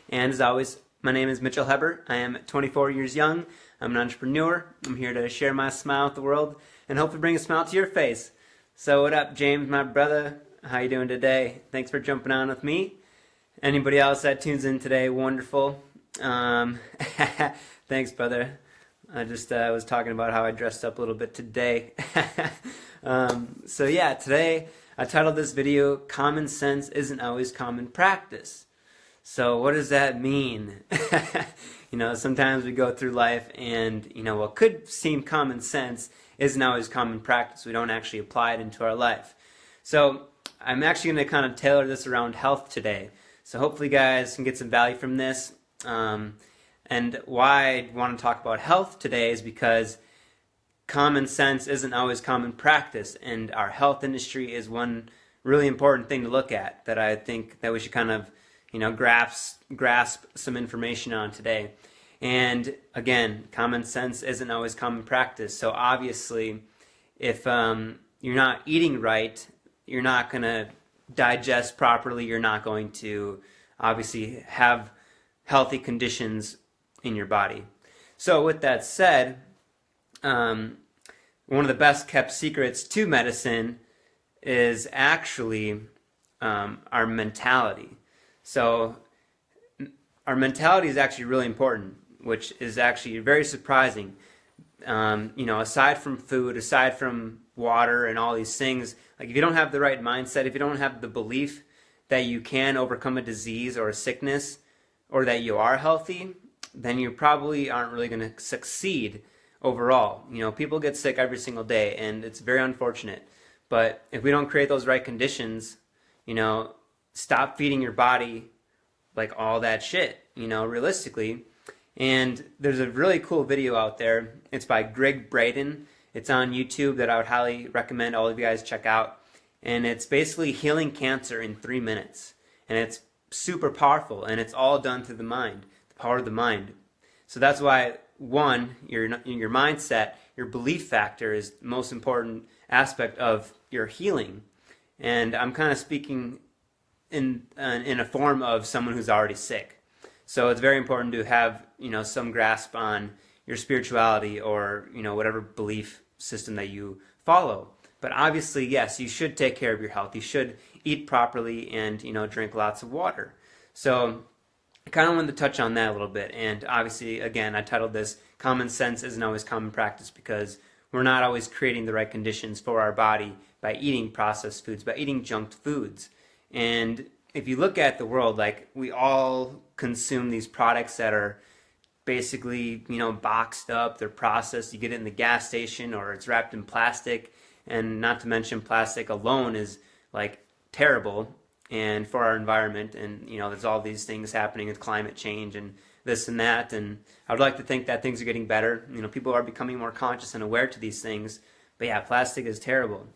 And as always, my name is Mitchell Heber. I am 24 years young. I'm an entrepreneur. I'm here to share my smile with the world and hopefully bring a smile to your face. So what up, James, my brother? How you doing today? Thanks for jumping on with me. Anybody else that tunes in today, wonderful. Thanks, brother. I just was talking about how I dressed up a little bit today. So yeah, today I titled this video, Common Sense Isn't Always Common Practice. So what does that mean? Sometimes we go through life and, what could seem common sense isn't always common practice. We don't actually apply it into our life. So I'm actually going to kind of tailor this around health today. So hopefully you guys can get some value from this. And why I want to talk about health today is because common sense isn't always common practice, and our health industry is one really important thing to look at that I think that we should kind of grasp some information on today. And again, common sense isn't always common practice. So obviously, if you're not eating right, you're not going to digest properly. You're not going to obviously have healthy conditions in your body. So with that said, one of the best kept secrets to medicine is actually our mentality. So our mentality is actually really important, which is actually very surprising. Aside from food, aside from water and all these things, like if you don't have the right mindset, if you don't have the belief that you can overcome a disease or a sickness, or that you are healthy, then you probably aren't really going to succeed overall. People get sick every single day, and it's very unfortunate. But if we don't create those right conditions, stop feeding your body like all that shit, realistically. And there's a really cool video out there. It's by Greg Braden. It's on YouTube that I would highly recommend all of you guys check out. And it's basically healing cancer in 3 minutes. And it's super powerful, and it's all done through the mind, the power of the mind. So that's why, one, your mindset, your belief factor is the most important aspect of your healing. And I'm kind of speaking in a form of someone who's already sick. So it's very important to have some grasp on your spirituality or whatever belief system that you follow. But obviously, yes, you should take care of your health. You should eat properly and drink lots of water. So I kind of wanted to touch on that a little bit. And obviously, again, I titled this Common Sense Isn't Always Common Practice, because we're not always creating the right conditions for our body by eating processed foods, by eating junk foods. And if you look at the world, like we all consume these products that are basically, boxed up, they're processed. You get it in the gas station or it's wrapped in plastic. And not to mention, plastic alone is like terrible and for our environment. And there's all these things happening with climate change and this and that. And I would like to think that things are getting better. People are becoming more conscious and aware to these things. But yeah, plastic is terrible.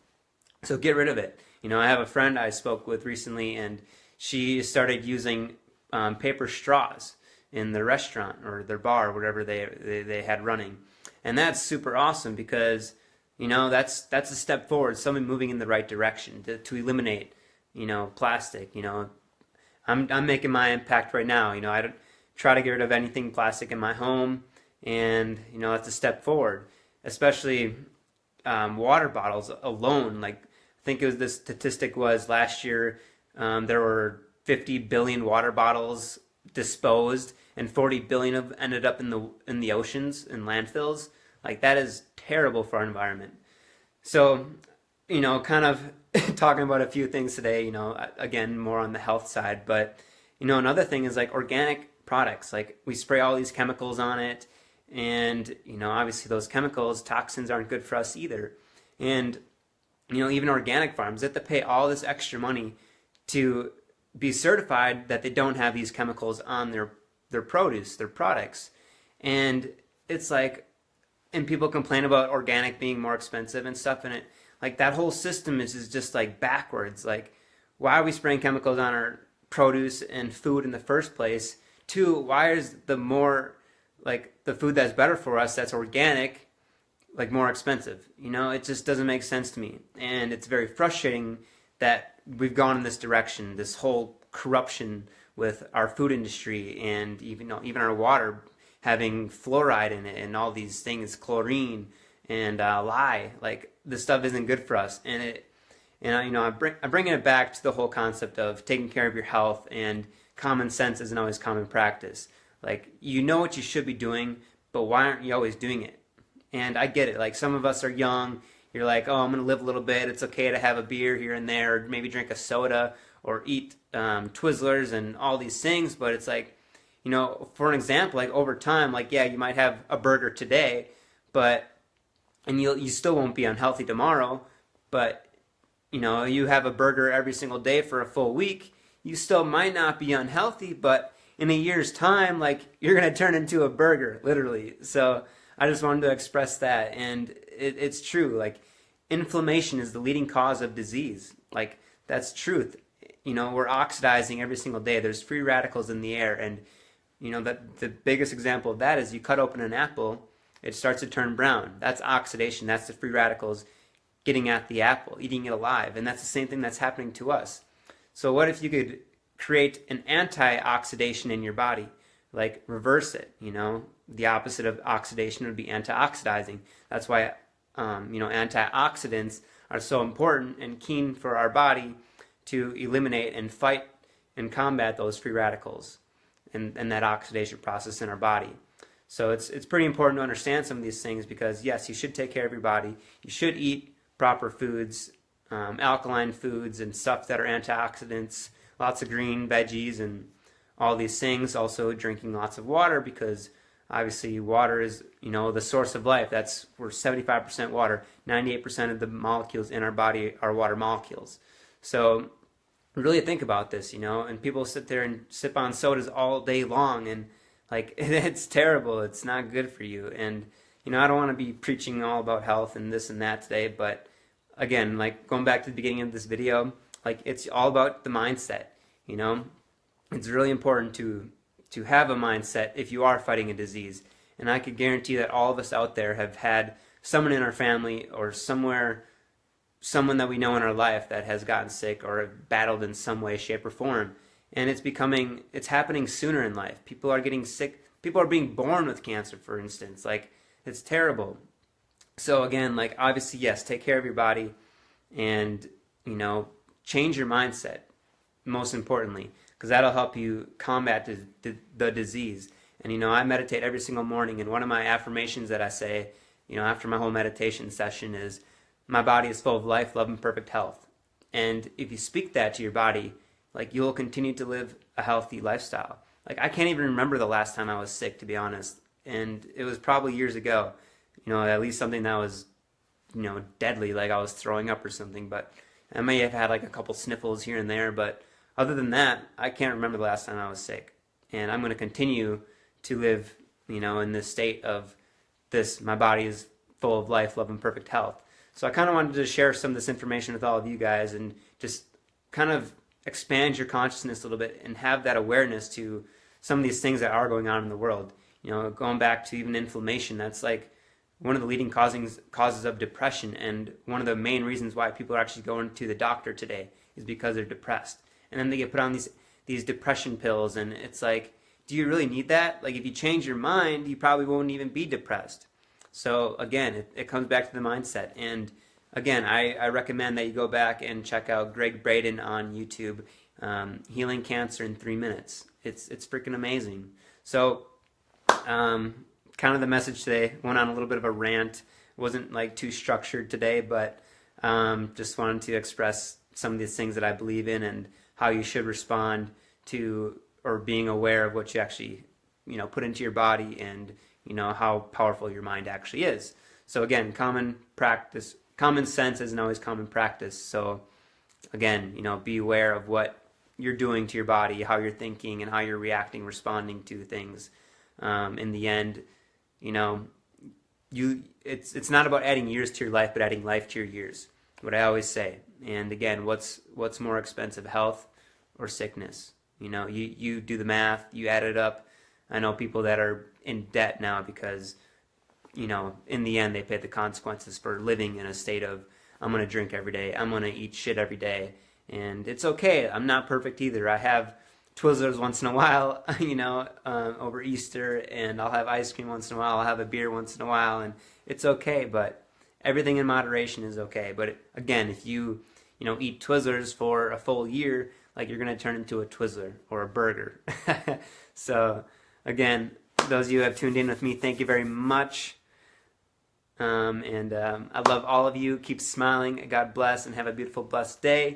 So get rid of it. I have a friend I spoke with recently, and she started using paper straws in their restaurant or their bar, whatever they had running. And that's super awesome because that's a step forward, something moving in the right direction to eliminate, plastic. I'm making my impact right now. I don't try to get rid of anything plastic in my home, and that's a step forward. Especially water bottles alone. Like I think the statistic was last year there were 50 billion water bottles disposed, and 40 billion of ended up in the oceans in landfills. Like that is terrible for our environment. So, kind of talking about a few things today, again, more on the health side. But, another thing is like organic products. Like we spray all these chemicals on it. And, obviously those chemicals, toxins aren't good for us either. And, even organic farms, they have to pay all this extra money to be certified that they don't have these chemicals on their produce, their products. And it's like, and people complain about organic being more expensive and stuff, and it like that whole system is just like backwards. Like, why are we spraying chemicals on our produce and food in the first place? Two, why is the food that's better for us, that's organic, like more expensive? It just doesn't make sense to me. And it's very frustrating that we've gone in this direction, this whole corruption with our food industry and even our water having fluoride in it and all these things, chlorine and lye. Like, this stuff isn't good for us, and I'm bringing it back to the whole concept of taking care of your health, and common sense isn't always common practice. Like, you know what you should be doing, but why aren't you always doing it? And I get it. Like, some of us are young. You're like, oh, I'm going to live a little bit. It's okay to have a beer here and there, or maybe drink a soda, or eat Twizzlers and all these things. But it's like, for an example, like over time, like, yeah, you might have a burger today, and you still won't be unhealthy tomorrow. But, you have a burger every single day for a full week, you still might not be unhealthy, but in a year's time, like, you're going to turn into a burger, literally. So I just wanted to express that. And it's true. Like, inflammation is the leading cause of disease. Like, that's truth. We're oxidizing every single day. There's free radicals in the air. And, the biggest example of that is you cut open an apple, it starts to turn brown. That's oxidation. That's the free radicals getting at the apple, eating it alive. And that's the same thing that's happening to us. So what if you could create an anti-oxidation in your body? Like, reverse it, The opposite of oxidation would be antioxidizing. That's why, antioxidants are so important and keen for our body to eliminate and fight and combat those free radicals and that oxidation process in our body. So it's pretty important to understand some of these things, because, yes, you should take care of your body. You should eat proper foods, alkaline foods and stuff that are antioxidants, lots of green veggies and all these things. Also drinking lots of water, because obviously water is, the source of life. We're 75% water. 98% of the molecules in our body are water molecules. So really think about this, and people sit there and sip on sodas all day long, and like, it's terrible. It's not good for you. And, I don't want to be preaching all about health and this and that today, but again, like, going back to the beginning of this video, like, it's all about the mindset. It's really important to have a mindset if you are fighting a disease. And I could guarantee that all of us out there have had someone in our family or someone that we know in our life that has gotten sick or have battled in some way, shape, or form. And it's happening sooner in life. People are getting sick. People are being born with cancer, for instance. Like, it's terrible. So again, like, obviously, yes, take care of your body and, change your mindset, most importantly, because that'll help you combat the disease. And, I meditate every single morning, and one of my affirmations that I say, after my whole meditation session is, my body is full of life, love, and perfect health. And if you speak that to your body, like, you'll continue to live a healthy lifestyle. Like, I can't even remember the last time I was sick, to be honest. And it was probably years ago. At least something that was, deadly, like I was throwing up or something. But I may have had like a couple sniffles here and there. But other than that, I can't remember the last time I was sick. And I'm going to continue to live, in this state of this, my body is full of life, love, and perfect health. So I kind of wanted to share some of this information with all of you guys and just kind of expand your consciousness a little bit and have that awareness to some of these things that are going on in the world. Going back to even inflammation, that's like one of the leading causes of depression, and one of the main reasons why people are actually going to the doctor today is because they're depressed. And then they get put on these depression pills, and it's like, do you really need that? Like, if you change your mind, you probably won't even be depressed. So again, it comes back to the mindset. And again, I recommend that you go back and check out Greg Braden on YouTube, Healing Cancer in 3 Minutes. It's freaking amazing. So kind of the message today went on a little bit of a rant. It wasn't like too structured today, but just wanted to express some of these things that I believe in and how you should respond to, or being aware of what you actually put into your body, and how powerful your mind actually is. So again, common sense isn't always common practice. So again, be aware of what you're doing to your body, how you're thinking, and how you're reacting, responding to things. In the end, it's not about adding years to your life, but adding life to your years. What I always say. And again, what's more expensive, health or sickness? You do the math, you add it up. I know people that are in debt now because, in the end, they pay the consequences for living in a state of, I'm going to drink every day, I'm going to eat shit every day. And it's okay. I'm not perfect either. I have Twizzlers once in a while, over Easter, and I'll have ice cream once in a while. I'll have a beer once in a while, and it's okay. But everything in moderation is okay. But again, if you eat Twizzlers for a full year, like, you're gonna turn into a Twizzler or a burger. So again, those of you who have tuned in with me, thank you very much. I love all of you. Keep smiling. God bless, and have a beautiful, blessed day.